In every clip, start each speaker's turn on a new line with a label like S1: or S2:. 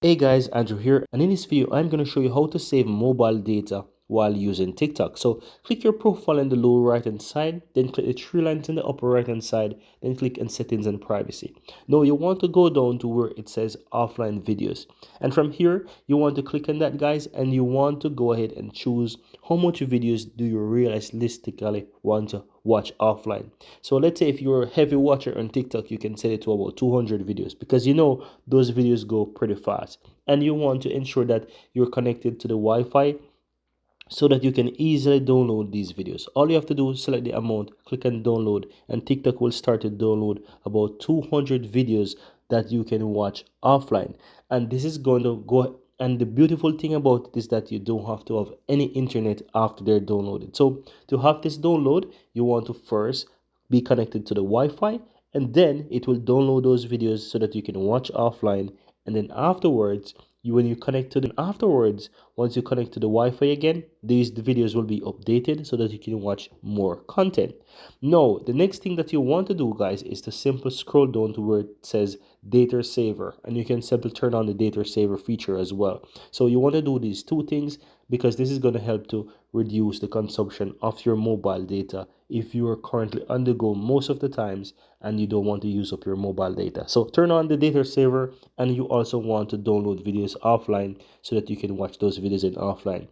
S1: Hey guys, Andrew here, and in this video I'm going to show you how to save mobile data while using TikTok. So click your profile in the lower right hand side, then click the three lines in the upper right hand side, then click on settings and privacy. Now you want to go down to where it says offline videos, and from here you want to click on that, guys, and you want to go ahead and choose how much videos do you realistically want to watch offline. So let's say if you're a heavy watcher on TikTok, you can set it to about 200 videos, because you know those videos go pretty fast, and you want to ensure that you're connected to the Wi-Fi so that you can easily download these videos. All you have to do is select the amount, click on download, and TikTok will start to download about 200 videos that you can watch offline. And this is going to go, and the beautiful thing about it is that you don't have to have any internet after they're downloaded. So to have this download, you want to first be connected to the Wi-Fi, and then it will download those videos so that you can watch offline. And then afterwards, when you connect to the afterwards once you connect to the Wi-Fi again, the videos will be updated so that you can watch more content. Now the next thing that you want to do, guys, is to simply scroll down to where it says data saver, and you can simply turn on the data saver feature as well. So you want to do these two things because this is going to help to reduce the consumption of your mobile data if you are currently on the go most of the times and you don't want to use up your mobile data. So turn on the data saver, and you also want to download videos offline so that you can watch those videos in offline.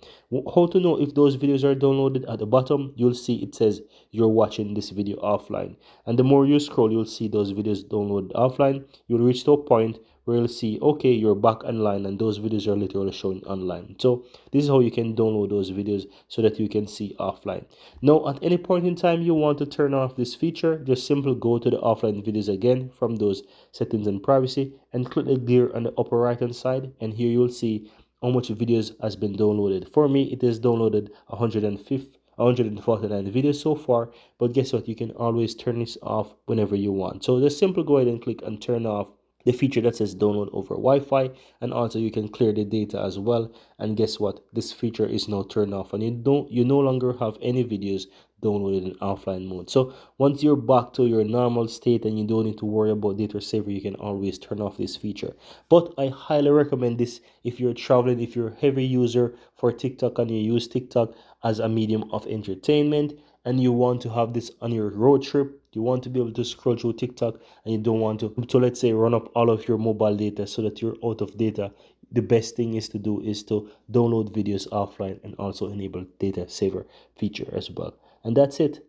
S1: How to know if those videos are downloaded? At the bottom you'll see it says you're watching this video offline, and the more you scroll you'll see those videos downloaded offline. You'll reach to a point where you'll see, okay, you're back online and those videos are literally showing online. So this is how you can download those videos so that you can see offline. Now at any point in time you want to turn off this feature, just simply go to the offline videos again from those settings and privacy, and click the gear on the upper right hand side, and here you'll see how much videos has been downloaded. For me, it has downloaded 149 videos so far, but guess what? You can always turn this off whenever you want. So just simply go ahead and click and turn off the feature that says download over Wi-Fi, and also you can clear the data as well. And guess what? This feature is now turned off, and you no longer have any videos downloaded in offline mode. So once you're back to your normal state and you don't need to worry about data saver, you can always turn off this feature. But I highly recommend this if you're traveling, if you're a heavy user for TikTok and you use TikTok as a medium of entertainment, and you want to have this on your road trip. You want to be able to scroll through TikTok and you don't want to let's say run up all of your mobile data so that you're out of data. The best thing is to do is to download videos offline and also enable data saver feature as well. And that's it.